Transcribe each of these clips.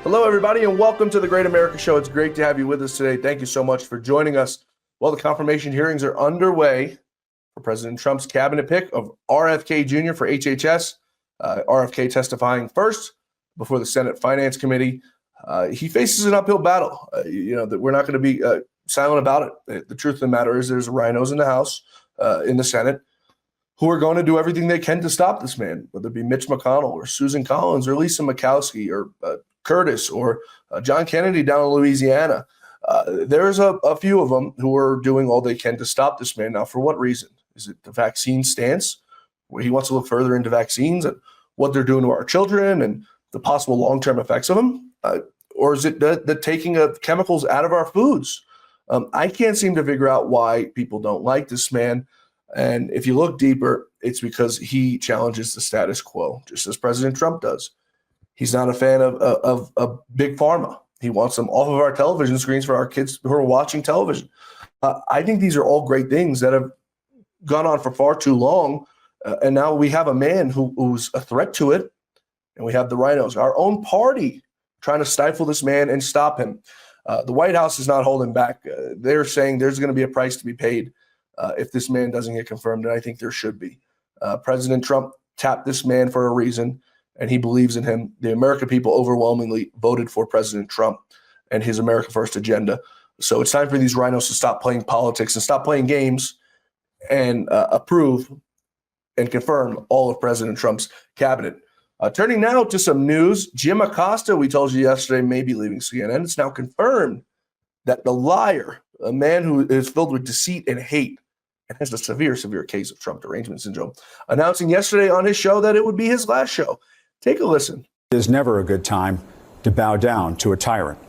Hello, everybody, and welcome to the Great America Show. It's great to have you with us today. Thank you so much for joining us. Well, the confirmation hearings are underway for President Trump's cabinet pick of RFK Jr. for HHS. RFK testifying first before the Senate Finance Committee. He faces an uphill battle. That we're not going to be silent about it. The truth of the matter is there's rhinos in the House, in the Senate, who are going to do everything they can to stop this man, whether it be Mitch McConnell or Susan Collins or Lisa Murkowski or Curtis or John Kennedy down in Louisiana. There's a few of them who are doing all they can to stop this man. Now, for what reason? Is it the vaccine stance, where he wants to look further into vaccines and what they're doing to our children and the possible long-term effects of them? Or is it the taking of chemicals out of our foods? I can't seem to figure out why people don't like this man. And if you look deeper, it's because he challenges the status quo, just as President Trump does. He's not a fan of big pharma. He wants them off of our television screens for our kids who are watching television. I think these are all great things that have gone on for far too long. And now we have a man who's a threat to it. And we have the rhinos, our own party, trying to stifle this man and stop him. The White House is not holding back. They're saying there's going to be a price to be paid if this man doesn't get confirmed. And I think there should be. President Trump tapped this man for a reason, and he believes in him. The American people overwhelmingly voted for President Trump and his America First agenda. So it's time for these rhinos to stop playing politics and stop playing games and approve and confirm all of President Trump's cabinet. Turning now to some news, Jim Acosta, we told you yesterday, may be leaving CNN. It's now confirmed that the liar, a man who is filled with deceit and hate and has a severe case of Trump derangement syndrome, announcing yesterday on his show that it would be his last show. Take a listen. It is never a good time to bow down to a tyrant.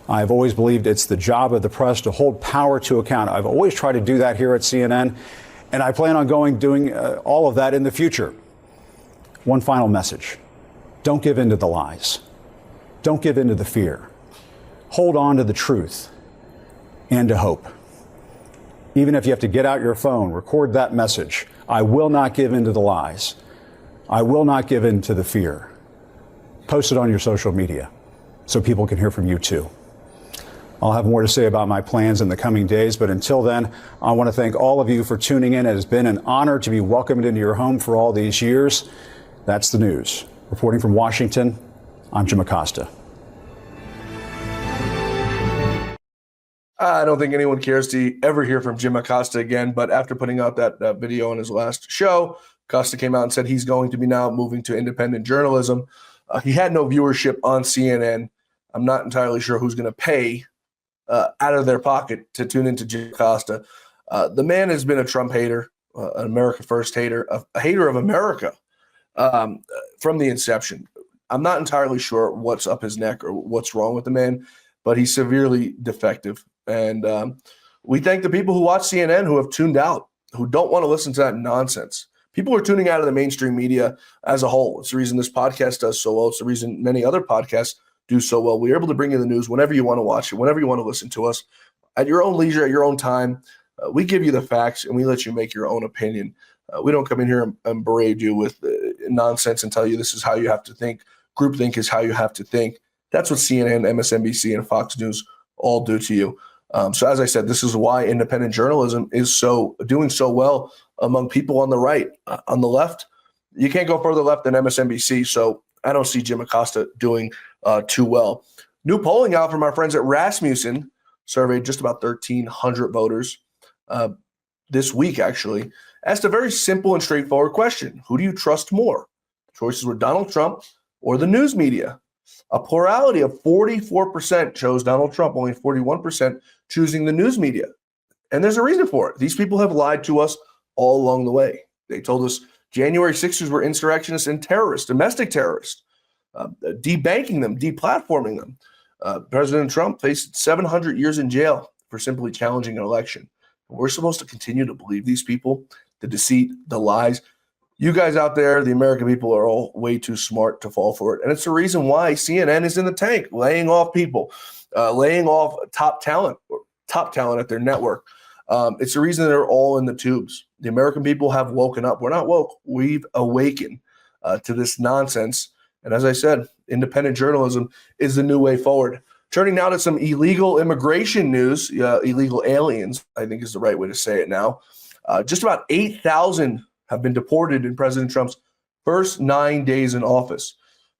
I've always believed it's the job of the press to hold power to account. I've always tried to do that here at CNN, and I plan on doing all of that in the future. One final message. Don't give in to the lies. Don't give in to the fear. Hold on to the truth and to hope. Even if you have to get out your phone, record that message. I will not give in to the lies. I will not give in to the fear. Post it on your social media so people can hear from you too. I'll have more to say about my plans in the coming days, but until then, I want to thank all of you for tuning in. It has been an honor to be welcomed into your home for all these years. That's the news. Reporting from Washington, I'm Jim Acosta. I don't think anyone cares to ever hear from Jim Acosta again, but after putting out that video on his last show, Acosta came out and said he's going to be now moving to independent journalism. He had no viewership on CNN. I'm not entirely sure who's going to pay out of their pocket to tune into Jim Acosta. The man has been a Trump hater, an America First hater, a hater of America from the inception. I'm not entirely sure what's up his neck or what's wrong with the man, but he's severely defective. And we thank the people who watch CNN who have tuned out, who don't want to listen to that nonsense. People are tuning out of the mainstream media as a whole. It's the reason this podcast does so well. It's the reason many other podcasts do so well. We're able to bring you the news whenever you want to watch it, whenever you want to listen to us, at your own leisure, at your own time. We give you the facts and we let you make your own opinion. We don't come in here and berate you with nonsense and tell you this is how you have to think. Groupthink is how you have to think. That's what CNN, MSNBC, and Fox News all do to you. So as I said, this is why independent journalism is doing so well among people on the right. On the left, you can't go further left than MSNBC. So I don't see Jim Acosta doing too well. New polling out from our friends at Rasmussen surveyed just about 1,300 voters this week, actually, asked a very simple and straightforward question. Who do you trust more? Choices were Donald Trump or the news media. A plurality of 44% chose Donald Trump, only 41% choosing the news media. And there's a reason for it. These people have lied to us all along the way. They told us January 6ers were insurrectionists and terrorists, domestic terrorists, debanking them, deplatforming them. President Trump faced 700 years in jail for simply challenging an election. We're supposed to continue to believe these people, the deceit, the lies. You guys out there, the American people, are all way too smart to fall for it. And it's the reason why CNN is in the tank, laying off people, laying off top talent at their network. It's the reason they're all in the tubes. the American people have woken up. We're not woke. We've awakened to this nonsense. And as I said, independent journalism is the new way forward. Turning now to some illegal immigration news, illegal aliens, I think is the right way to say it now. Just about 8,000 have been deported in President Trump's first 9 days in office.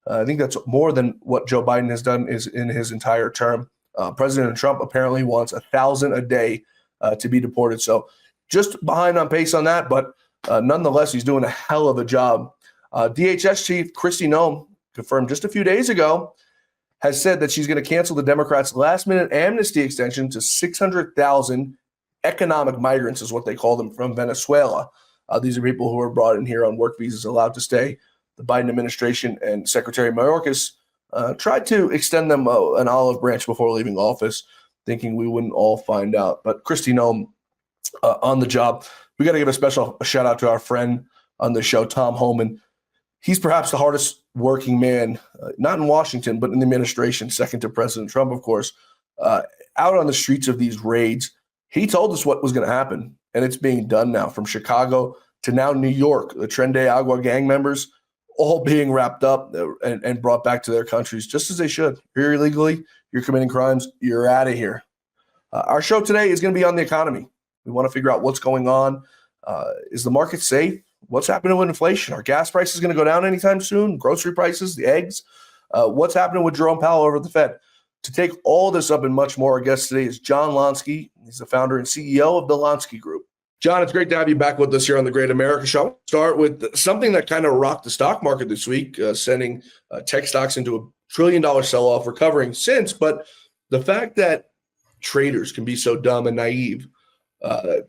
I think that's more than what Joe Biden has done is in his entire term. President Trump apparently wants 1,000 a day to be deported. So just behind on pace on that, but nonetheless, he's doing a hell of a job. DHS Chief Kristi Noem confirmed just a few days ago, has said that she's going to cancel the Democrats' last-minute amnesty extension to 600,000 economic migrants, is what they call them, from Venezuela. These are people who are brought in here on work visas, allowed to stay. The Biden administration and Secretary Mayorkas tried to extend them an olive branch before leaving office, thinking we wouldn't all find out. But Kristi Noem on the job. We got to give a special shout out to our friend on the show, Tom Homan. He's perhaps the hardest working man, not in Washington, but in the administration, second to President Trump, of course, out on the streets of these raids. He told us what was going to happen, and it's being done now, from Chicago to now New York. The Tren de Agua gang members all being wrapped up and brought back to their countries, just as they should. If you're illegally, you're committing crimes, you're out of here. Our show today is going to be on the economy. We want to figure out what's going on. Is the market safe? What's happening with inflation? Are gas prices going to go down anytime soon? Grocery prices, the eggs? What's happening with Jerome Powell over at the Fed? To take all this up and much more, our guest today is John Lonski. He's the founder and CEO of the Lonski Group. John, it's great to have you back with us here on the Great America Show. I'll start with something that kind of rocked the stock market this week, sending tech stocks into a $1 trillion sell-off, recovering since. But the fact that traders can be so dumb and naive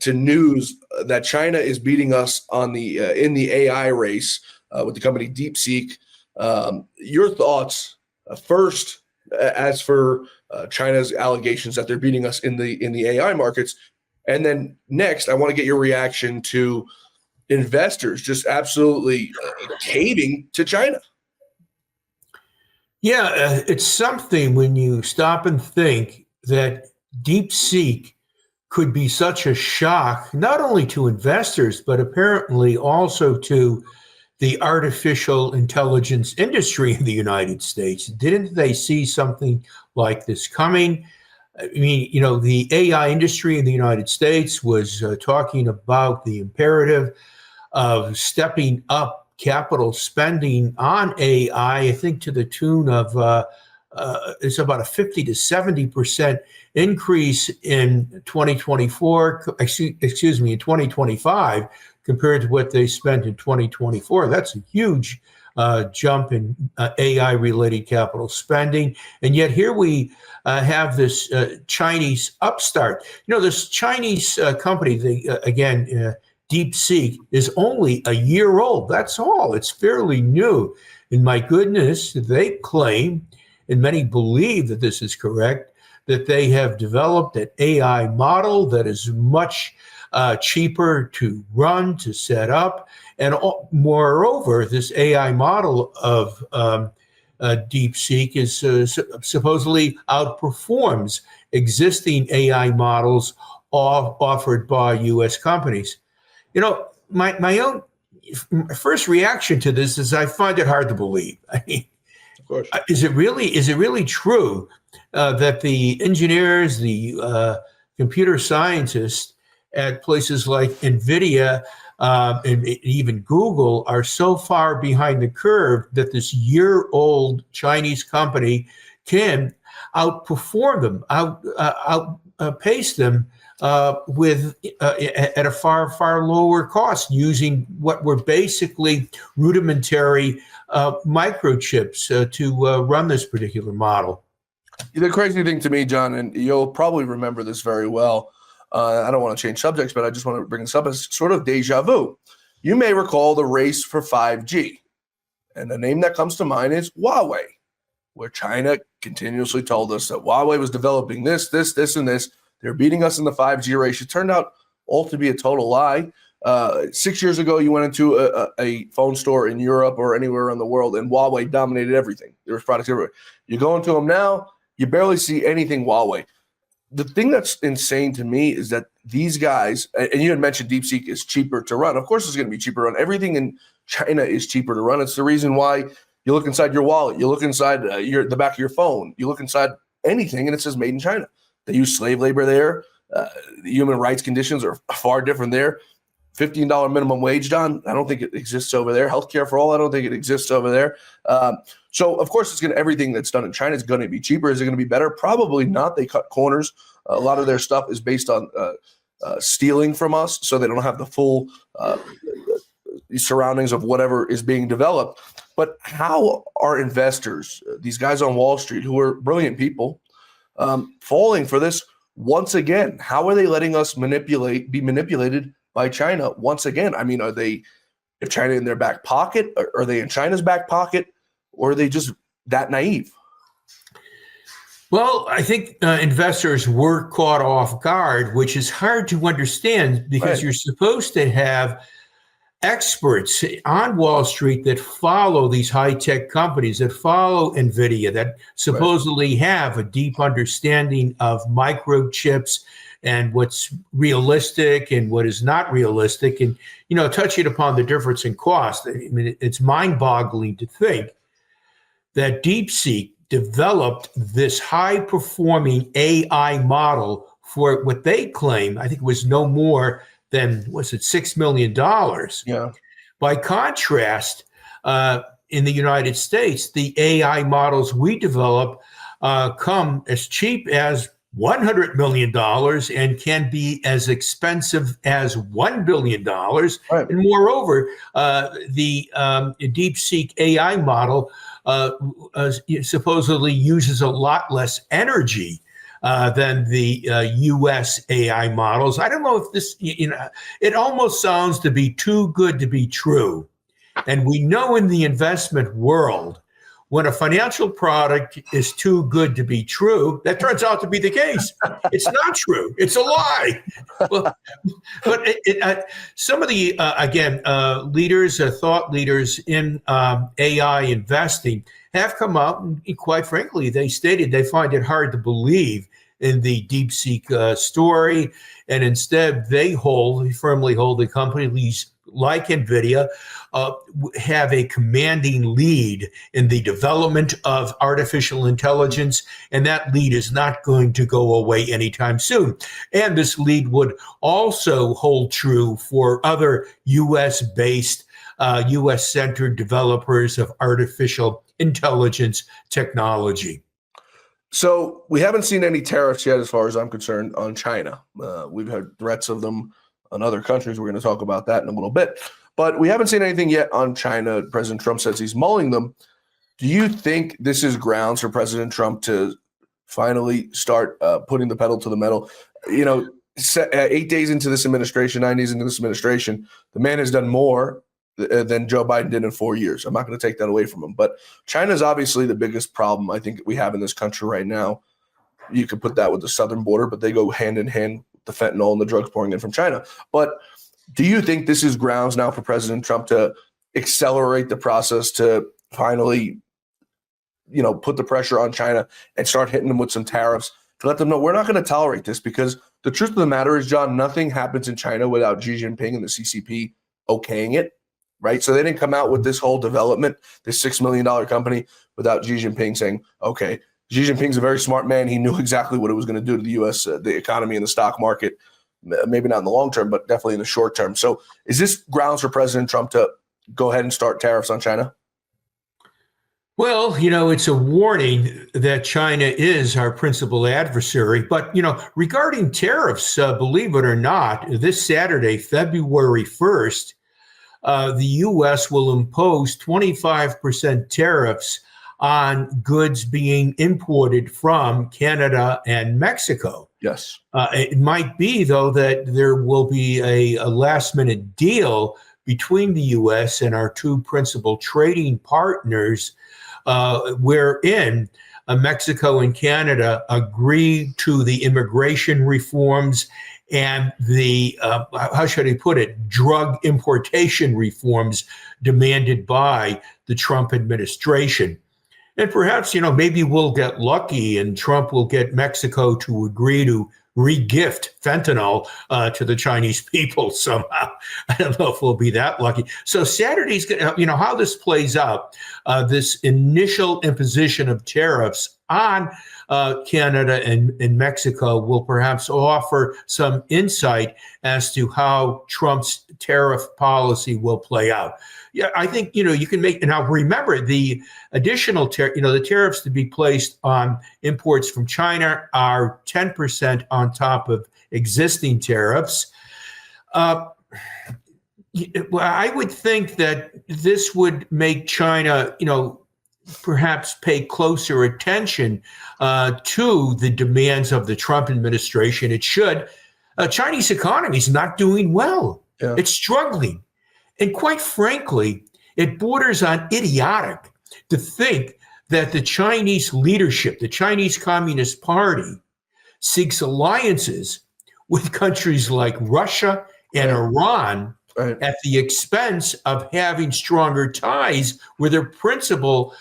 to news that China is beating us on the in the AI race with the company DeepSeek. Your thoughts first, as for China's allegations that they're beating us in the AI markets, and then next, I want to get your reaction to investors just absolutely caving to China. Yeah, it's something when you stop and think that DeepSeek could be such a shock, not only to investors, but apparently also to the artificial intelligence industry in the United States. Didn't they see something like this coming? I mean, you know, the AI industry in the United States was talking about the imperative of stepping up capital spending on AI, I think to the tune of it's about a 50 to 70% increase in 2024, in 2025 compared to what they spent in 2024. That's a huge jump in AI-related capital spending. And yet here we have this Chinese upstart. You know, this Chinese company, DeepSeek, is only a year old. That's all. It's fairly new. And my goodness, they claim, and many believe that this is correct, that they have developed an AI model that is much cheaper to run, to set up. And moreover, this AI model of DeepSeek is supposedly outperforms existing AI models offered by U.S. companies. You know, my first reaction to this is I find it hard to believe. I mean, of course. Is it really true that the engineers, the computer scientists at places like NVIDIA and even Google are so far behind the curve that this year-old Chinese company can outperform them, outpace them with at a far lower cost, using what were basically rudimentary microchips to run this particular model? The crazy thing to me, John, and you'll probably remember this very well, I don't want to change subjects, but I just want to bring this up as sort of deja vu. You may recall the race for 5G, and the name that comes to mind is Huawei, where China continuously told us that Huawei was developing this, and this. They're beating us in the 5G race. It turned out all to be a total lie. 6 years ago, you went into a phone store in Europe or anywhere around the world, and Huawei dominated everything. There was products everywhere. You go into them now, you barely see anything Huawei. the thing that's insane to me is that these guys, and you had mentioned DeepSeek is cheaper to run. Of course, it's going to be cheaper to run. Everything in China is cheaper to run. It's the reason why you look inside your wallet, you look inside the back of your phone, you look inside anything, and it says made in China. They use slave labor there. The human rights conditions are far different there. $15 minimum wage, Don, I don't think it exists over there. Healthcare for all, I don't think it exists over there. So, of course, everything that's done in China is going to be cheaper. Is it going to be better? Probably not. They cut corners. A lot of their stuff is based on stealing from us, so they don't have the full surroundings of whatever is being developed. But how are investors, these guys on Wall Street, who are brilliant people, falling for this once again? How are they letting us be manipulated by China once again? I mean, is China in their back pocket? Are they in China's back pocket? Or are they just that naive? Well, I think investors were caught off guard, which is hard to understand because You're supposed to have experts on Wall Street that follow these high-tech companies, that follow NVIDIA, that supposedly have a deep understanding of microchips and what's realistic and what is not realistic, and touching upon the difference in cost. I mean, it's mind-boggling to think that DeepSeek developed this high-performing AI model for what they claim, I think it was no more than, $6 million? Yeah. By contrast, in the United States, the AI models we develop come as cheap as $100 million and can be as expensive as $1 billion. Right. And moreover, the DeepSeek AI model supposedly uses a lot less energy than the U.S. AI models. I don't know if this, it almost sounds to be too good to be true. And we know in the investment world, when a financial product is too good to be true, that turns out to be the case. It's not true. It's a lie. Well, but some of the, thought leaders in AI investing have come out and quite frankly, they stated they find it hard to believe in the DeepSeek story. And instead, they firmly hold the companies like NVIDIA have a commanding lead in the development of artificial intelligence, and that lead is not going to go away anytime soon. And this lead would also hold true for other U.S.-based, U.S.-centered developers of artificial intelligence technology. So we haven't seen any tariffs yet, as far as I'm concerned, on China. We've heard threats of them on other countries. We're going to talk about that in a little bit. But we haven't seen anything yet on China. President Trump says he's mulling them. Do you think this is grounds for President Trump to finally start putting the pedal to the metal? 8 days into this administration, 9 days into this administration, the man has done more than Joe Biden did in 4 years. I'm not going to take that away from him. But China is obviously the biggest problem I think that we have in this country right now. You could put that with the southern border, but they go hand in hand, the fentanyl and the drugs pouring in from China. But do you think this is grounds now for President Trump to accelerate the process to finally, put the pressure on China and start hitting them with some tariffs to let them know we're not going to tolerate this? Because the truth of the matter is, John, nothing happens in China without Xi Jinping and the CCP okaying it, right? So they didn't come out with this whole development, this $6 million company, without Xi Jinping saying, okay. Xi Jinping's a very smart man. He knew exactly what it was going to do to the U.S., the economy and the stock market, maybe not in the long term, but definitely in the short term. So is this grounds for President Trump to go ahead and start tariffs on China? Well, it's a warning that China is our principal adversary. But, regarding tariffs, believe it or not, this Saturday, February 1st, the U.S. will impose 25% tariffs on goods being imported from Canada and Mexico. Yes. It might be, though, that there will be a last-minute deal between the U.S. and our two principal trading partners, wherein Mexico and Canada agree to the immigration reforms and the, how should I put it, drug importation reforms demanded by the Trump administration. And perhaps, maybe we'll get lucky and Trump will get Mexico to agree to re-gift fentanyl to the Chinese people somehow. I don't know if we'll be that lucky. So Saturday's, how this plays out, this initial imposition of tariffs on Canada and Mexico will perhaps offer some insight as to how Trump's tariff policy will play out. Yeah, I think, you can make, now remember the additional, the tariffs to be placed on imports from China are 10% on top of existing tariffs. I would think that this would make China, perhaps pay closer attention to the demands of the Trump administration. It should. Chinese economy is not doing well. Yeah. It's struggling. And quite frankly, it borders on idiotic to think that the Chinese leadership, the Chinese Communist Party, seeks alliances with countries like Russia and Iran at the expense of having stronger ties with their principal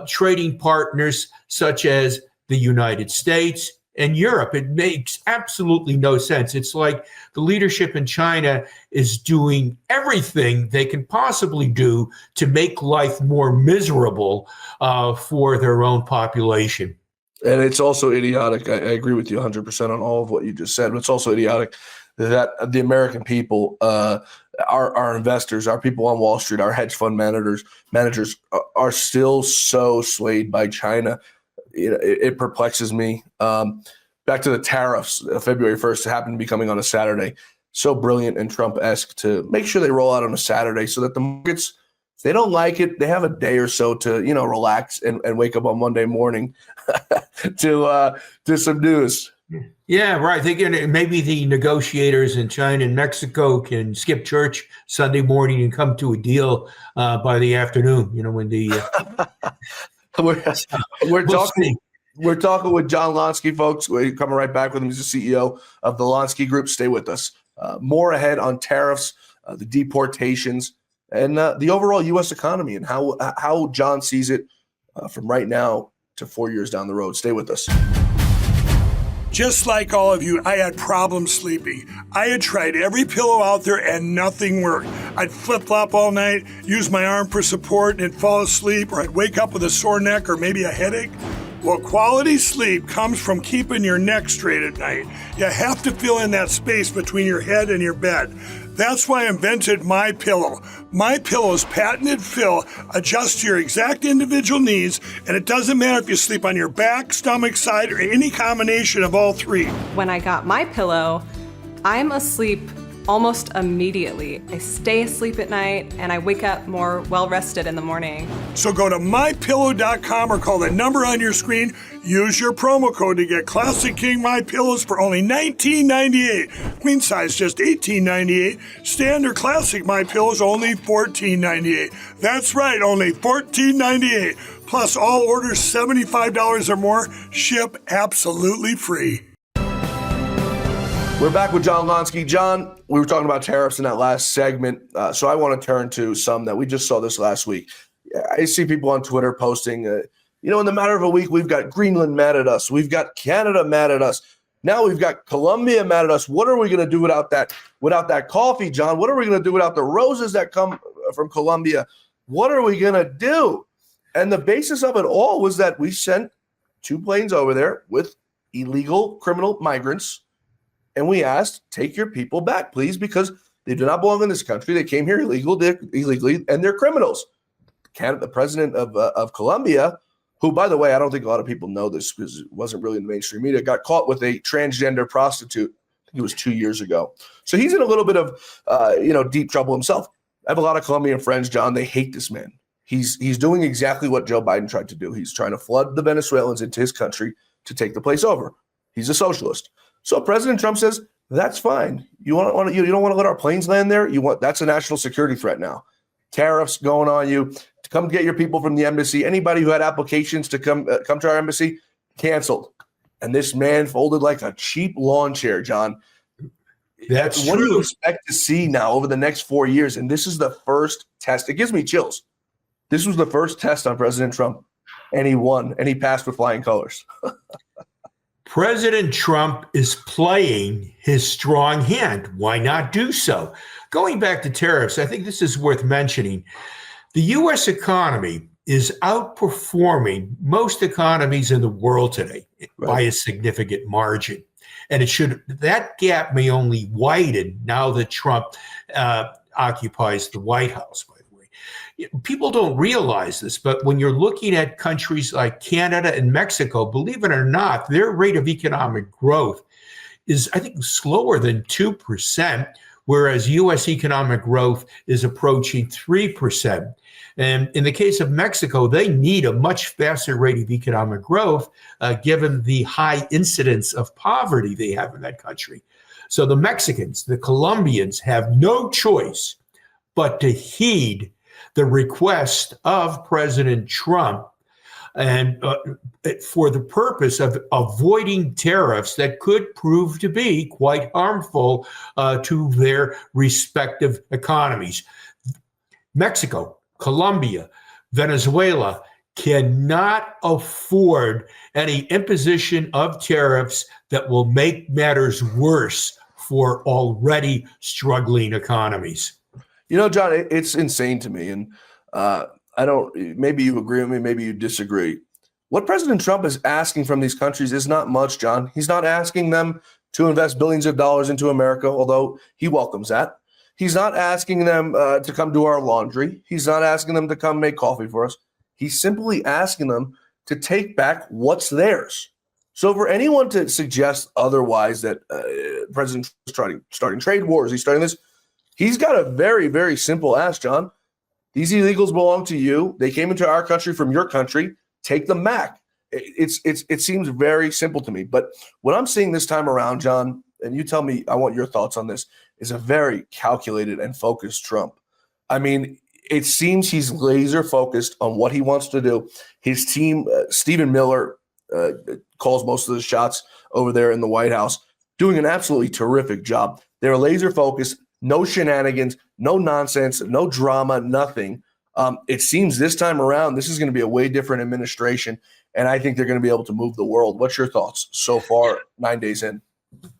trading partners, such as the United States and Europe. It makes absolutely no sense. It's like the leadership in China is doing everything they can possibly do to make life more miserable for their own population. And it's also idiotic. I agree with you 100% on all of what you just said, but it's also idiotic that the American people, our investors, our people on Wall Street, our hedge fund managers are still so swayed by China. It perplexes me. Back to the tariffs, February 1st happened to be coming on a Saturday. So brilliant and Trump-esque to make sure they roll out on a Saturday so that the markets, if they don't like it, they have a day or so to, relax and wake up on Monday morning to some news. Yeah, right. Maybe the negotiators in China and Mexico can skip church Sunday morning and come to a deal by the afternoon, when the... We're talking with John Lonski, folks. We're coming right back with him. He's the CEO of the Lonski Group. Stay with us. More ahead on tariffs, the deportations, and the overall U.S. economy and how John sees it from right now to 4 years down the road. Stay with us. Just like all of you, I had problems sleeping. I had tried every pillow out there and nothing worked. I'd flip-flop all night, use my arm for support, and fall asleep, or I'd wake up with a sore neck or maybe a headache. Well, quality sleep comes from keeping your neck straight at night. You have to fill in that space between your head and your bed. That's why I invented MyPillow. MyPillow's patented fill adjusts to your exact individual needs, and it doesn't matter if you sleep on your back, stomach, side, or any combination of all three. When I got MyPillow, I'm asleep almost immediately. I stay asleep at night, and I wake up more well-rested in the morning. So go to MyPillow.com or call the number on your screen. Use your promo code to get Classic King MyPillows for only $19.98. Queen size just $18.98. Standard Classic MyPillows only $14.98. That's right, only $14.98. Plus all orders $75 or more ship absolutely free. We're back with John Lonski. John, we were talking about tariffs in that last segment, so I want to turn to some that we just saw this last week. I see people on Twitter posting, in the matter of a week, we've got Greenland mad at us. We've got Canada mad at us. Now we've got Colombia mad at us. What are we going to do without that coffee, John? What are we going to do without the roses that come from Colombia? What are we going to do? And the basis of it all was that we sent 2 planes over there with illegal criminal migrants. And we asked, take your people back, please, because they do not belong in this country. They came here illegally, and they're criminals. The president of Colombia, who, by the way, I don't think a lot of people know this because it wasn't really in the mainstream media, got caught with a transgender prostitute. I think it was 2 years ago. So he's in a little bit of, deep trouble himself. I have a lot of Colombian friends, John. They hate this man. He's doing exactly what Joe Biden tried to do. He's trying to flood the Venezuelans into his country to take the place over. He's a socialist. So President Trump says, that's fine. You don't want to let our planes land there? That's a national security threat now. Tariffs going on you. To come get your people from the embassy. Anybody who had applications to come to our embassy, canceled. And this man folded like a cheap lawn chair, John. That's what true. do you expect to see now over the next 4 years? And this is the first test. It gives me chills. This was the first test on President Trump. and he won, and he passed with flying colors. President Trump is playing his strong hand. Why not do so? Going back to tariffs, I think this is worth mentioning. The U.S. economy is outperforming most economies in the world today by a significant margin. And that gap may only widen now that Trump occupies the White House, by the way. People don't realize this, but when you're looking at countries like Canada and Mexico, believe it or not, their rate of economic growth is, I think, slower than 2%, whereas U.S. economic growth is approaching 3%. And in the case of Mexico, they need a much faster rate of economic growth, given the high incidence of poverty they have in that country. So the Mexicans, the Colombians have no choice but to heed the request of President Trump and for the purpose of avoiding tariffs that could prove to be quite harmful to their respective economies. Mexico, Colombia, Venezuela cannot afford any imposition of tariffs that will make matters worse for already struggling economies. You know, John, it's insane to me. And maybe you agree with me, maybe you disagree. What President Trump is asking from these countries is not much, John. He's not asking them to invest billions of dollars into America, although he welcomes that. He's not asking them to come do our laundry. He's not asking them to come make coffee for us. He's simply asking them to take back what's theirs. So for anyone to suggest otherwise, that President Trump is starting trade wars, he's starting this, he's got a very, very simple ask, John. These illegals belong to you. They came into our country from your country. Take them back. It seems very simple to me. But what I'm seeing this time around, John, and you tell me, I want your thoughts on this, is a very calculated and focused Trump. I mean, it seems he's laser focused on what he wants to do. His team, Stephen Miller, calls most of the shots over there in the White House, doing an absolutely terrific job. They're laser focused, no shenanigans, no nonsense, no drama, nothing. It seems this time around, this is going to be a way different administration, and I think they're going to be able to move the world. What's your thoughts so far, 9 days in?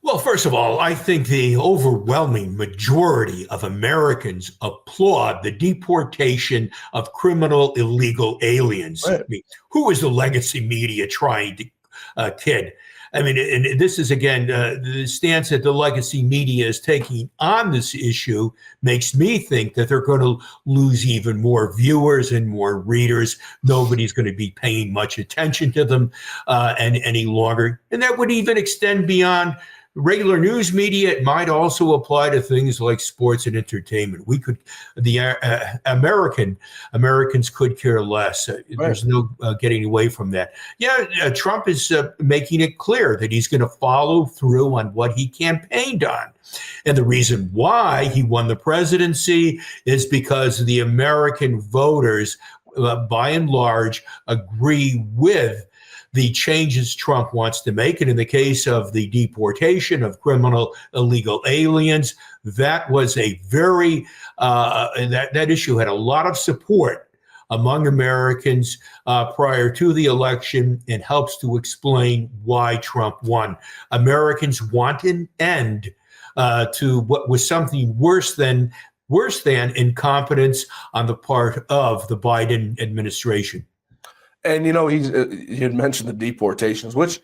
Well, first of all, I think the overwhelming majority of Americans applaud the deportation of criminal illegal aliens. Right. I mean, who is the legacy media trying to kid? I mean, and this is, again, the stance that the legacy media is taking on this issue makes me think that they're going to lose even more viewers and more readers. Nobody's going to be paying much attention to them any longer. And that would even extend beyond regular news media. It might also apply to things like sports and entertainment. Americans could care less. There's no getting away from that. Yeah, Trump is making it clear that he's going to follow through on what he campaigned on. And the reason why he won the presidency is because the American voters, by and large, agree with the changes Trump wants to make. And in the case of the deportation of criminal illegal aliens, that was a very, that issue had a lot of support among Americans prior to the election, and helps to explain why Trump won. Americans want an end to what was something worse than incompetence on the part of the Biden administration. And, you know, he had mentioned the deportations, which,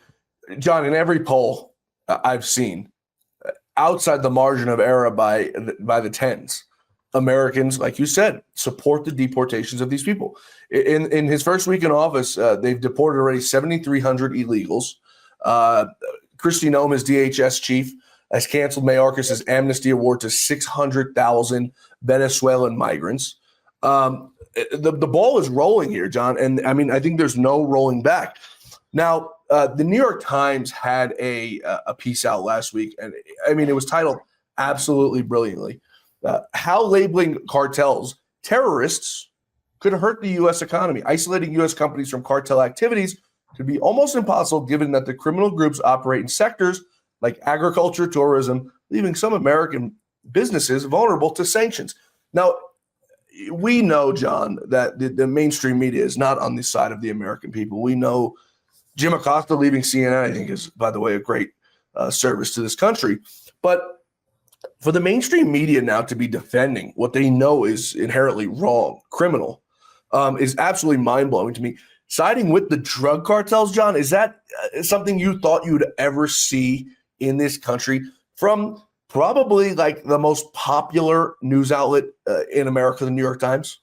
John, in every poll I've seen, outside the margin of error by the tens, Americans, like you said, support the deportations of these people. In his first week in office, they've deported already 7,300 illegals. Kristi Noem, his DHS chief, has canceled Mayorkas's amnesty award to 600,000 Venezuelan migrants. The ball is rolling here, John. And I mean, I think there's no rolling back. Now, the New York Times had a piece out last week, and I mean, it was titled absolutely brilliantly, how labeling cartels terrorists could hurt the U.S. economy. Isolating U.S. companies from cartel activities could be almost impossible, given that the criminal groups operate in sectors like agriculture, tourism, leaving some American businesses vulnerable to sanctions. Now, we know, John, that the mainstream media is not on the side of the American people. We know Jim Acosta leaving CNN, I think, is, by the way, a great service to this country. But for the mainstream media now to be defending what they know is inherently wrong, criminal, is absolutely mind-blowing to me. Siding with the drug cartels, John, is that something you thought you'd ever see in this country from probably like the most popular news outlet in America, the New York Times?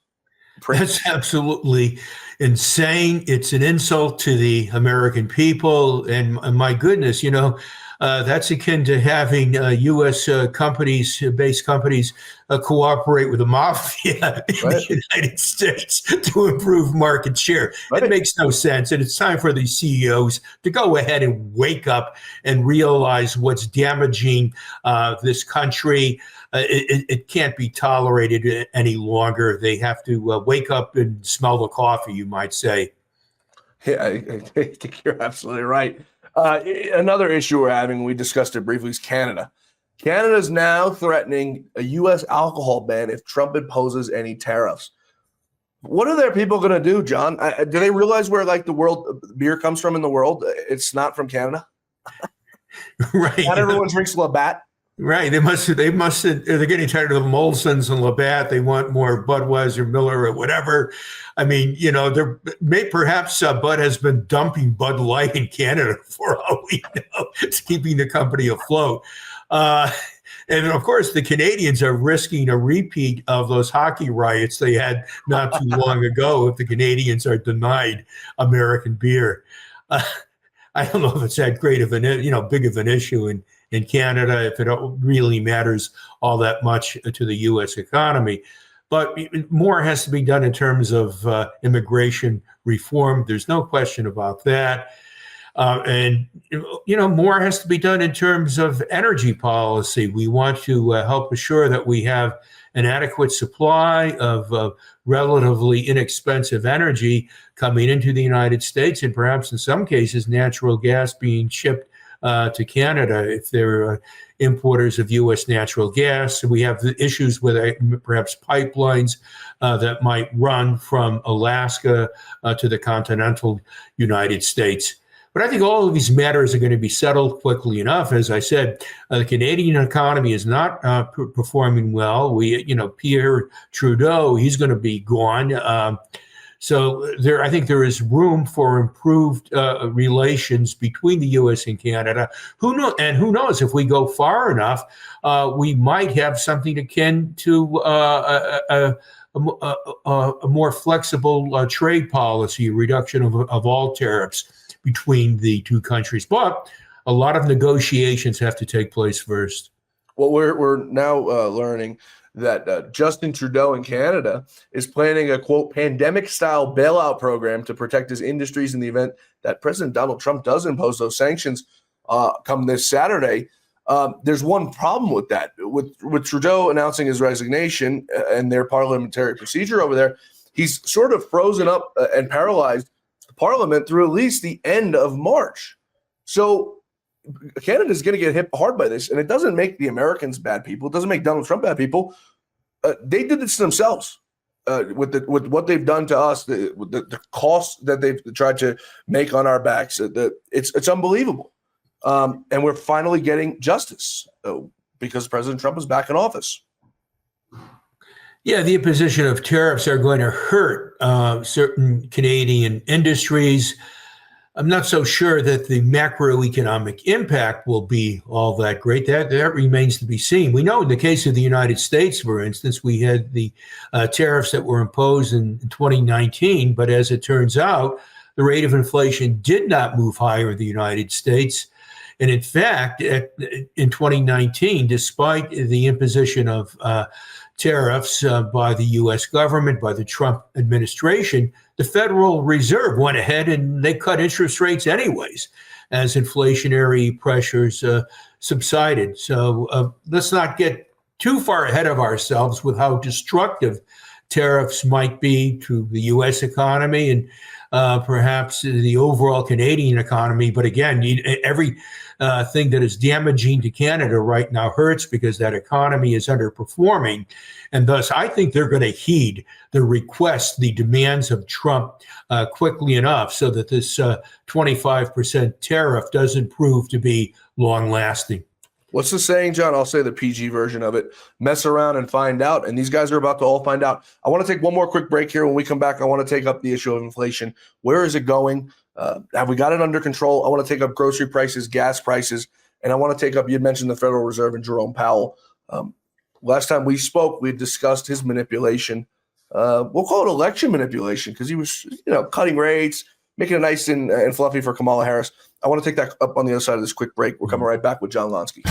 That's absolutely insane. It's an insult to the American people. And my goodness, that's akin to having U.S. based companies cooperate with the mafia in the United States to improve market share. Right. It makes no sense. And it's time for these CEOs to go ahead and wake up and realize what's damaging this country. It can't be tolerated any longer. They have to wake up and smell the coffee, you might say. Yeah, I think you're absolutely right. Another issue we're having, we discussed it briefly, is Canada. Canada is now threatening a U.S. alcohol ban if Trump imposes any tariffs. What are their people going to do, John? Do they realize where like the world beer comes from in the world? It's not from Canada. Right. Not everyone drinks Labatt. Right. They're getting tired of the Molsons and Labatt. They want more Budweiser, Miller, or whatever. I mean, perhaps Bud has been dumping Bud Light in Canada for all we know. It's keeping the company afloat. And of course, the Canadians are risking a repeat of those hockey riots they had not too long ago if the Canadians are denied American beer. I don't know if it's that great of big of an issue in Canada, if it really matters all that much to the U.S. economy. But more has to be done in terms of immigration reform. There's no question about that. And more has to be done in terms of energy policy. We want to help assure that we have an adequate supply of relatively inexpensive energy coming into the United States, and perhaps in some cases, natural gas being shipped to Canada if they're importers of U.S. natural gas. We have the issues with perhaps pipelines that might run from Alaska to the continental United States. But I think all of these matters are going to be settled quickly enough. As I said, the Canadian economy is not performing well. Pierre Trudeau, he's going to be gone. So I think there is room for improved relations between the U.S. and Canada. Who knows if we go far enough, we might have something akin to a more flexible trade policy, reduction of all tariffs between the two countries. But a lot of negotiations have to take place first. Well, we're now learning that Justin Trudeau in Canada is planning a, quote, pandemic-style bailout program to protect his industries in the event that President Donald Trump does impose those sanctions come this Saturday. There's one problem with that. With Trudeau announcing his resignation and their parliamentary procedure over there, he's sort of frozen up and paralyzed Parliament through at least the end of March. So Canada is going to get hit hard by this, and it doesn't make the Americans bad people. It doesn't make Donald Trump bad people. They did this to themselves with what they've done to us, the costs that they've tried to make on our backs. It's unbelievable, and we're finally getting justice because President Trump is back in office. Yeah, the imposition of tariffs are going to hurt certain Canadian industries. I'm not so sure that the macroeconomic impact will be all that great. That remains to be seen. We know in the case of the United States, for instance, we had the tariffs that were imposed in 2019, but as it turns out, the rate of inflation did not move higher in the United States. And in fact, in 2019, despite the imposition of tariffs by the U.S. government, by the Trump administration, the Federal Reserve went ahead and they cut interest rates anyways as inflationary pressures subsided. So let's not get too far ahead of ourselves with how destructive tariffs might be to the U.S. economy and perhaps the overall Canadian economy. But again, every thing that is damaging to Canada right now hurts because that economy is underperforming. And thus, I think they're going to heed the requests, the demands of Trump quickly enough so that this 25% tariff doesn't prove to be long lasting. What's the saying, John? I'll say the PG version of it. Mess around and find out. And these guys are about to all find out. I want to take one more quick break here. When we come back, I want to take up the issue of inflation. Where is it going? Have we got it under control? I want to take up grocery prices, gas prices, and I want to take up, you had mentioned the Federal Reserve and Jerome Powell. Last time we spoke, we discussed his manipulation. We'll call it election manipulation because he was, cutting rates, making it nice and fluffy for Kamala Harris. I want to take that up on the other side of this quick break. We're coming right back with John Lonski.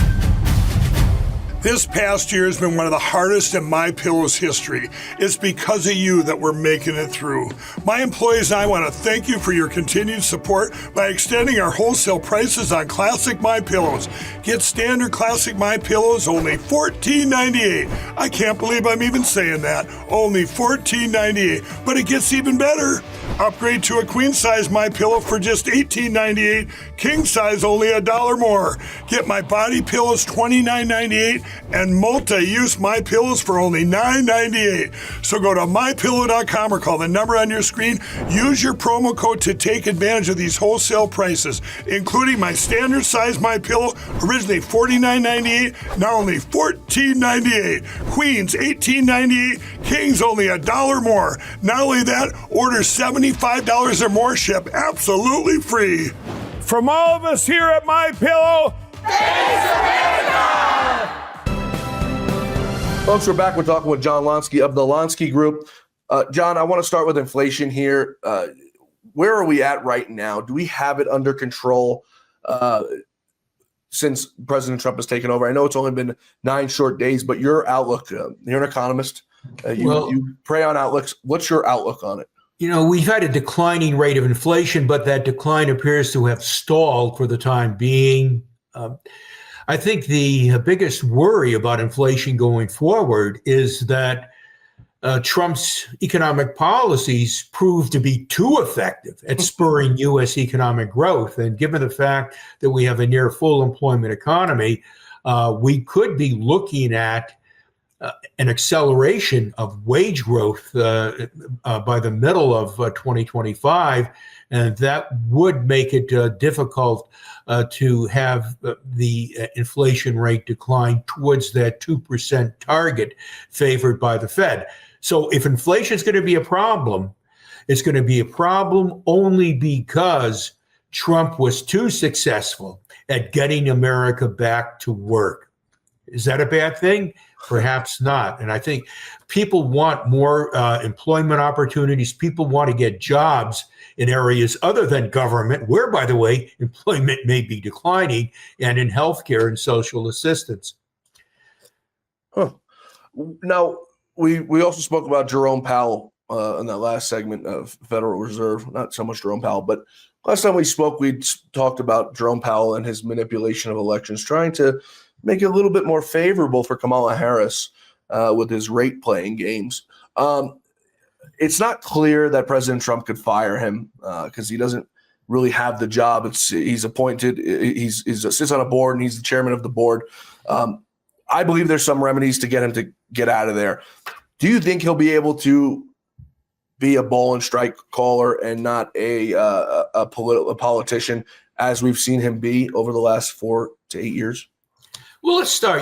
This past year has been one of the hardest in MyPillow's history. It's because of you that we're making it through. My employees and I want to thank you for your continued support by extending our wholesale prices on classic MyPillows. Get standard classic MyPillows only $14.98. I can't believe I'm even saying that. Only $14.98. But it gets even better. Upgrade to a queen size MyPillow for just $18.98. King size only $1 more. Get my body pillows $29.98 and multi-use MyPillows for only $9.98. So go to mypillow.com or call the number on your screen. Use your promo code to take advantage of these wholesale prices, including my standard size MyPillow, originally $49.98, now only $14.98. Queens $18.98, Kings only $1 more. Not only that, order $75 or more, ship absolutely free. From all of us here at MyPillow, thanks, America! Folks, we're back. We're talking with John Lonski of the Lonski Group. John, I want to start with inflation here. Where are we at right now? Do we have it under control since President Trump has taken over? I know it's only been 9 short days, but your outlook, you're an economist. You prey on outlooks. What's your outlook on it? We've had a declining rate of inflation, but that decline appears to have stalled for the time being. I think the biggest worry about inflation going forward is that Trump's economic policies prove to be too effective at spurring U.S. economic growth. And given the fact that we have a near full employment economy, we could be looking at an acceleration of wage growth by the middle of 2025, and that would make it difficult to have the inflation rate decline towards that 2% target favored by the Fed. So if inflation is going to be a problem, it's going to be a problem only because Trump was too successful at getting America back to work. Is that a bad thing? Perhaps not. And I think people want more employment opportunities. People want to get jobs in areas other than government, where, by the way, employment may be declining, and in healthcare and social assistance. Now, we also spoke about Jerome Powell in that last segment of Federal Reserve. Not so much Jerome Powell, but last time we spoke, we talked about Jerome Powell and his manipulation of elections, trying to make it a little bit more favorable for Kamala Harris with his rate playing games. It's not clear that President Trump could fire him because he doesn't really have the job. He's appointed. He sits on a board and he's the chairman of the board. I believe there's some remedies to get him to get out of there. Do you think he'll be able to be a ball and strike caller and not a politician as we've seen him be over the last 4 to 8 years? Well, let's start.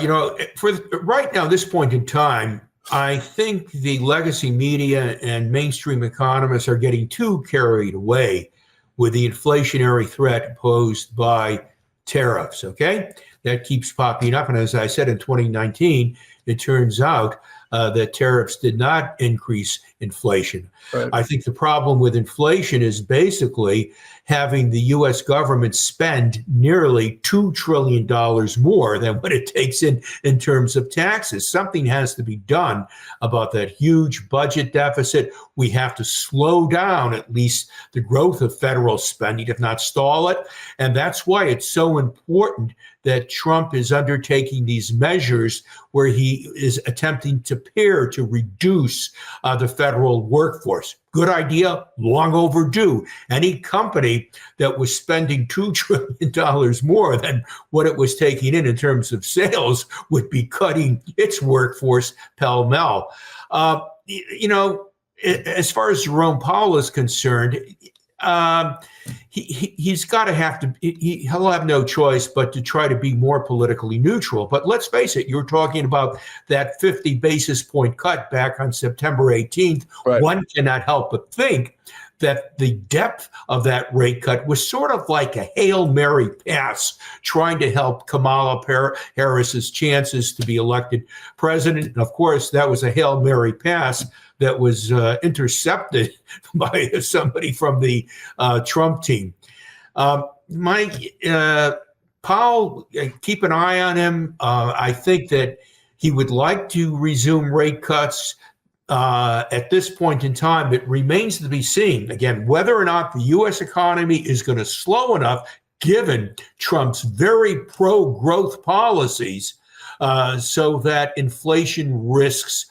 For right now, this point in time, I think the legacy media and mainstream economists are getting too carried away with the inflationary threat posed by tariffs. Okay, that keeps popping up. And as I said, in 2019, it turns out that tariffs did not increase inflation. Right. I think the problem with inflation is basically having the U.S. government spend nearly $2 trillion more than what it takes in terms of taxes. Something has to be done about that huge budget deficit. We have to slow down at least the growth of federal spending, if not stall it. And that's why it's so important that Trump is undertaking these measures where he is attempting to disappear to reduce the federal workforce. Good idea, long overdue. Any company that was spending $2 trillion more than what it was taking in terms of sales would be cutting its workforce pell-mell. As far as Jerome Powell is concerned, he's got to he'll have no choice but to try to be more politically neutral. But let's face it, you're talking about that 50 basis point cut back on September 18th. Right. One cannot help but think that the depth of that rate cut was sort of like a Hail Mary pass, trying to help Kamala Harris's chances to be elected president. And of course, that was a Hail Mary pass that was intercepted by somebody from the Trump team. Powell, keep an eye on him. I think that he would like to resume rate cuts. At this point in time, it remains to be seen, again, whether or not the U.S. economy is going to slow enough, given Trump's very pro-growth policies, so that inflation risks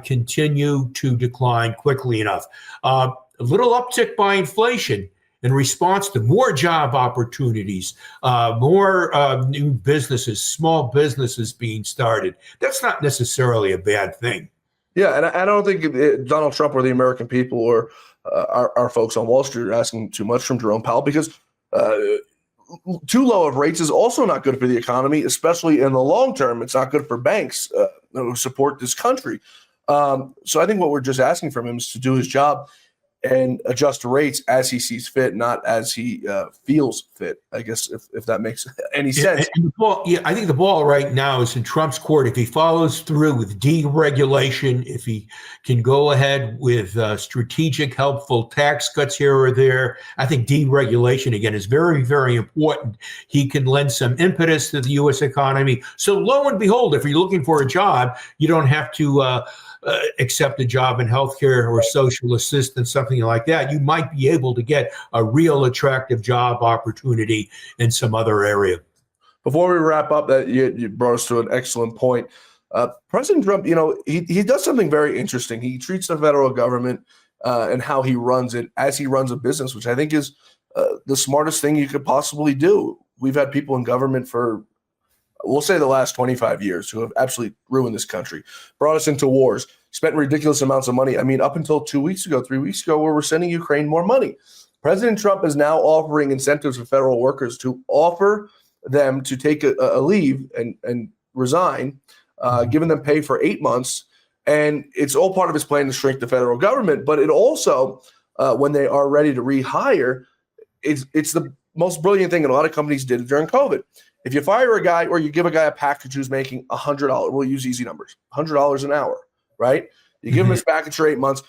continue to decline quickly enough. A little uptick by inflation in response to more job opportunities, more new businesses, small businesses being started. That's not necessarily a bad thing. Yeah, and I don't think Donald Trump or the American people or our folks on Wall Street are asking too much from Jerome Powell, because too low of rates is also not good for the economy, especially in the long term. It's not good for banks who support this country. So I think what we're just asking from him is to do his job and adjust rates as he sees fit, not as he feels fit, I guess, if that makes any sense. And I think the ball right now is in Trump's court. If he follows through with deregulation, if he can go ahead with strategic, helpful tax cuts here or there, I think deregulation, again, is very, very important. He can lend some impetus to the U.S. economy. So lo and behold, if you're looking for a job, you don't have to accept a job in healthcare or social assistance, something like that. You might be able to get a real attractive job opportunity in some other area. Before we wrap up, that you brought us to an excellent point. President Trump, he does something very interesting. He treats the federal government and how he runs it as he runs a business, which I think is the smartest thing you could possibly do. We've had people in government for, we'll say, the last 25 years who have absolutely ruined this country, brought us into wars, spent ridiculous amounts of money. I mean, up until 3 weeks ago, where we're sending Ukraine more money. President Trump is now offering incentives for federal workers to offer them to take a leave and resign, giving them pay for 8 months. And it's all part of his plan to shrink the federal government. But it also, when they are ready to rehire, it's the most brilliant thing. And a lot of companies did it during COVID. If you fire a guy or you give a guy a package who's making $100, we'll use easy numbers, $100 an hour, right? You give him his package for 8 months.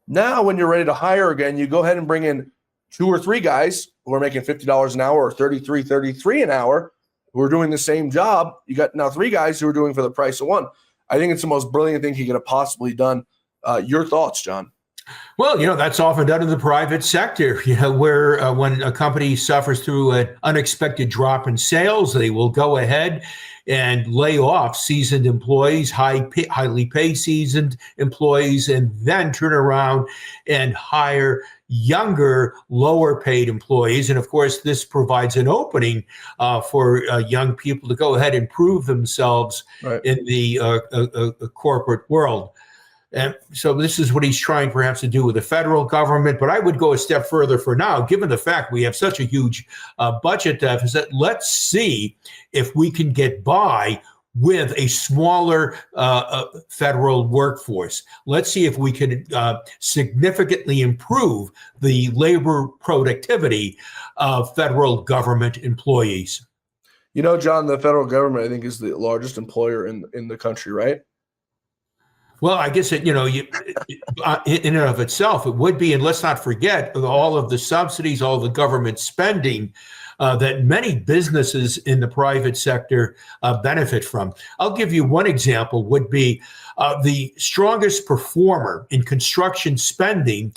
Now, when you're ready to hire again, you go ahead and bring in 2 or 3 guys who are making $50 an hour or $33 an hour who are doing the same job. You got now 3 guys who are doing for the price of 1. I think it's the most brilliant thing he could have possibly done. Your thoughts, John? Well, that's often done in the private sector, where when a company suffers through an unexpected drop in sales, they will go ahead and lay off seasoned employees, highly paid seasoned employees, and then turn around and hire younger, lower paid employees. And of course, this provides an opening for young people to go ahead and prove themselves in the corporate world. And so this is what he's trying perhaps to do with the federal government. But I would go a step further for now, given the fact we have such a huge budget deficit. Let's see if we can get by with a smaller federal workforce. Let's see if we can significantly improve the labor productivity of federal government employees. John, the federal government, I think, is the largest employer in the country, right? Well, I guess in and of itself, it would be. And let's not forget all of the subsidies, all the government spending that many businesses in the private sector benefit from. I'll give you one example would be the strongest performer in construction spending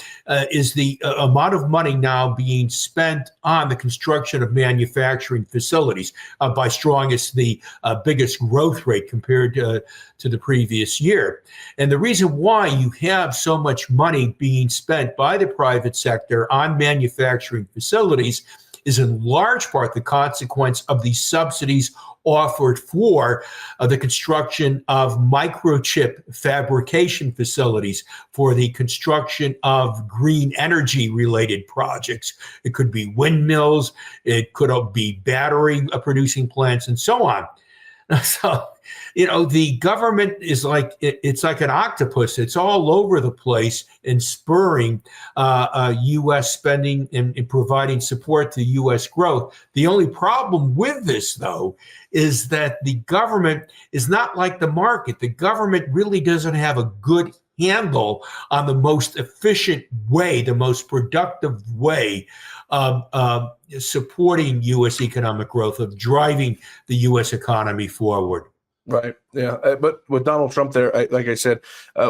is the amount of money now being spent on the construction of manufacturing facilities. By strongest, the biggest growth rate compared to the previous year. And the reason why you have so much money being spent by the private sector on manufacturing facilities is in large part the consequence of the subsidies offered for the construction of microchip fabrication facilities, for the construction of green energy related projects. It could be windmills, it could be battery producing plants, and so on. So, the government is it's like an octopus. It's all over the place and spurring U.S. spending and providing support to U.S. growth. The only problem with this, though, is that the government is not like the market. The government really doesn't have a good handle on the most efficient way, the most productive way of supporting U.S. economic growth, of driving the U.S. economy forward. Right. Yeah. But with Donald Trump there, like I said,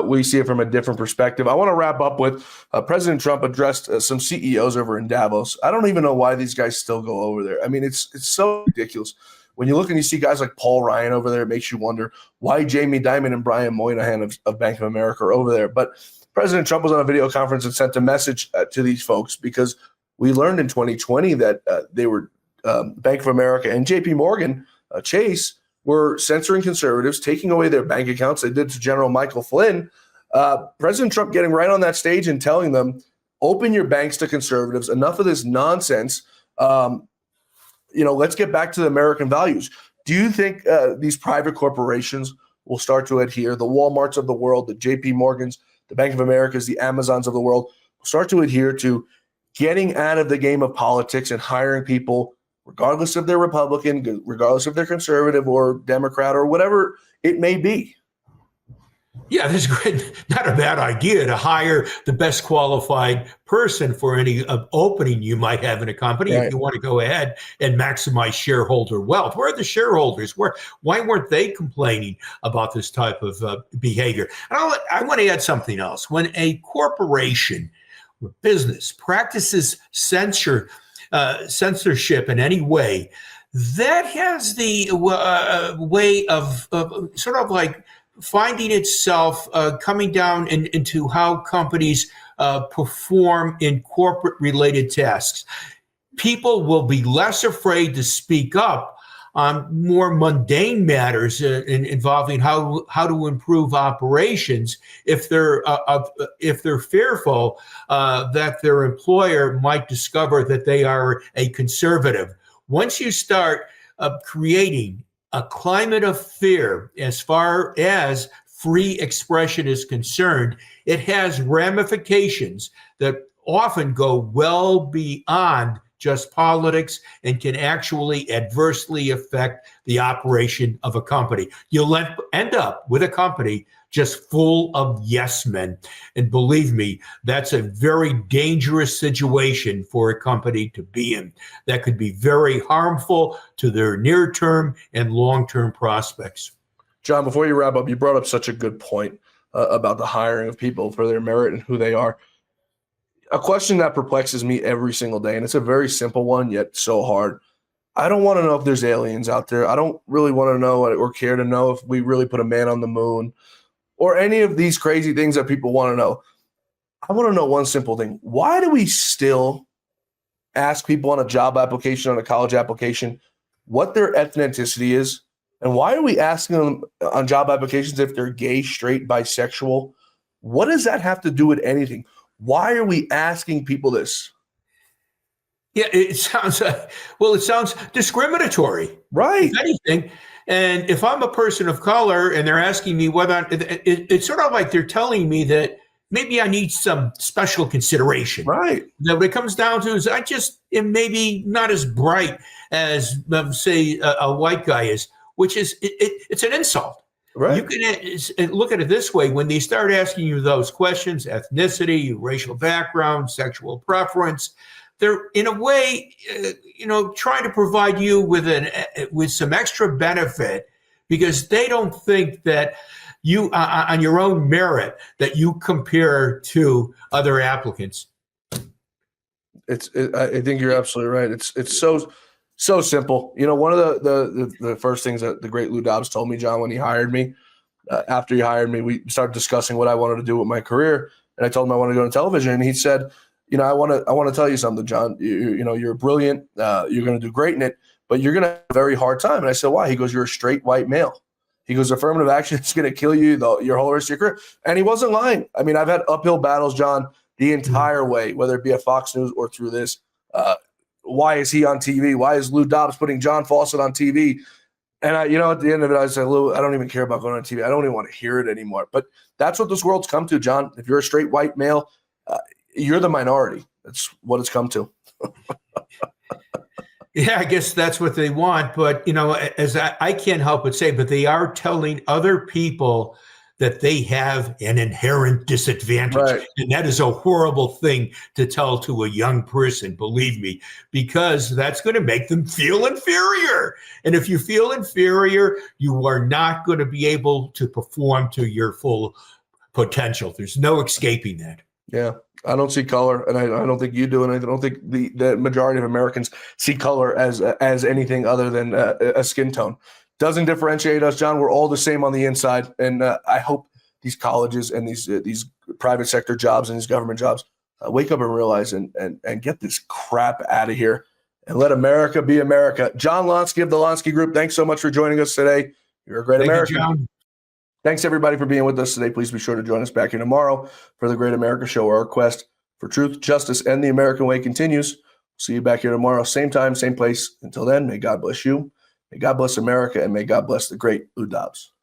we see it from a different perspective. I want to wrap up with President Trump addressed some CEOs over in Davos. I don't even know why these guys still go over there. I mean, it's so ridiculous. When you look and you see guys like Paul Ryan over there, it makes you wonder why Jamie Dimon and Brian Moynihan of Bank of America are over there. But President Trump was on a video conference and sent a message to these folks because we learned in 2020 that they were Bank of America and JP Morgan Chase were censoring conservatives, taking away their bank accounts. They did to General Michael Flynn. President Trump getting right on that stage and telling them, open your banks to conservatives. Enough of this nonsense. Let's get back to the American values. Do you think these private corporations will start to adhere? The Walmarts of the world, the JP Morgans, the Bank of Americas, the Amazons of the world will start to adhere to getting out of the game of politics and hiring people, regardless if they're Republican, regardless if they're conservative or Democrat or whatever it may be. Yeah, that's great. Not a bad idea to hire the best qualified person for any opening you might have in a company. Right. If you want to go ahead and maximize shareholder wealth. Where are the shareholders? Why weren't they complaining about this type of behavior? And I want to add something else. When a corporation or business practices censorship in any way, that has the way of sort of like finding itself coming down into how companies perform in corporate related tasks. People will be less afraid to speak up on more mundane matters involving how to improve operations if they're fearful that their employer might discover that they are a conservative. Once you start creating a climate of fear as far as free expression is concerned, it has ramifications that often go well beyond just politics and can actually adversely affect the operation of a company. You'll end up with a company just full of yes men. And believe me, that's a very dangerous situation for a company to be in. That could be very harmful to their near-term and long-term prospects. John, before you wrap up, you brought up such a good point about the hiring of people for their merit and who they are. A question that perplexes me every single day, and it's a very simple one, yet so hard. I don't want to know if there's aliens out there. I don't really want to know or care to know if we really put a man on the moon or any of these crazy things that people want to know. I want to know one simple thing. Why do we still ask people on a job application, on a college application, what their ethnicity is? And why are we asking them on job applications if they're gay, straight, bisexual? What does that have to do with anything? Why are we asking people this? Yeah, it sounds discriminatory, right? If anything. And if I'm a person of color and they're asking me whether it's sort of like they're telling me that maybe I need some special consideration. Right. That what it comes down to is I just am maybe not as bright as, say, a white guy is, which is it's an insult. Right. You can look at it this way. When they start asking you those questions, ethnicity, racial background, sexual preference, they're in a way, trying to provide you with some extra benefit because they don't think that you, on your own merit, that you compare to other applicants. I think you're absolutely right. It's so simple. One of the first things that the great Lou Dobbs told me, John, when he hired me, after he hired me, we started discussing what I wanted to do with my career, and I told him I wanted to go to television, and he said, I want to tell you something, John. You're brilliant. You're going to do great in it, but you're going to have a very hard time. And I said, why? He goes, you're a straight white male. He goes, affirmative action is going to kill you your whole rest of your career. And he wasn't lying. I mean, I've had uphill battles, John, the entire way, whether it be at Fox News or through this. Why is he on TV? Why is Lou Dobbs putting John Fawcett on TV? And at the end of it, I said, Lou, I don't even care about going on TV. I don't even want to hear it anymore. But that's what this world's come to, John. If you're a straight white male, you're the minority. That's what it's come to. Yeah, I guess that's what they want. But, as I can't help but say, but they are telling other people that they have an inherent disadvantage. Right. And that is a horrible thing to tell to a young person, believe me, because that's going to make them feel inferior. And if you feel inferior, you are not going to be able to perform to your full potential. There's no escaping that. Yeah, I don't see color, and I don't think you do, and I don't think the majority of Americans see color as anything other than a skin tone. Doesn't differentiate us, John. We're all the same on the inside, and I hope these colleges and these private sector jobs and these government jobs wake up and realize and get this crap out of here and let America be America. John Lonski of the Lonski Group, thanks so much for joining us today. You're a great American. You, John. Thanks, everybody, for being with us today. Please be sure to join us back here tomorrow for the Great America Show, where our quest for truth, justice, and the American way continues. See you back here tomorrow, same time, same place. Until then, may God bless you, may God bless America, and may God bless the great Lou Dobbs.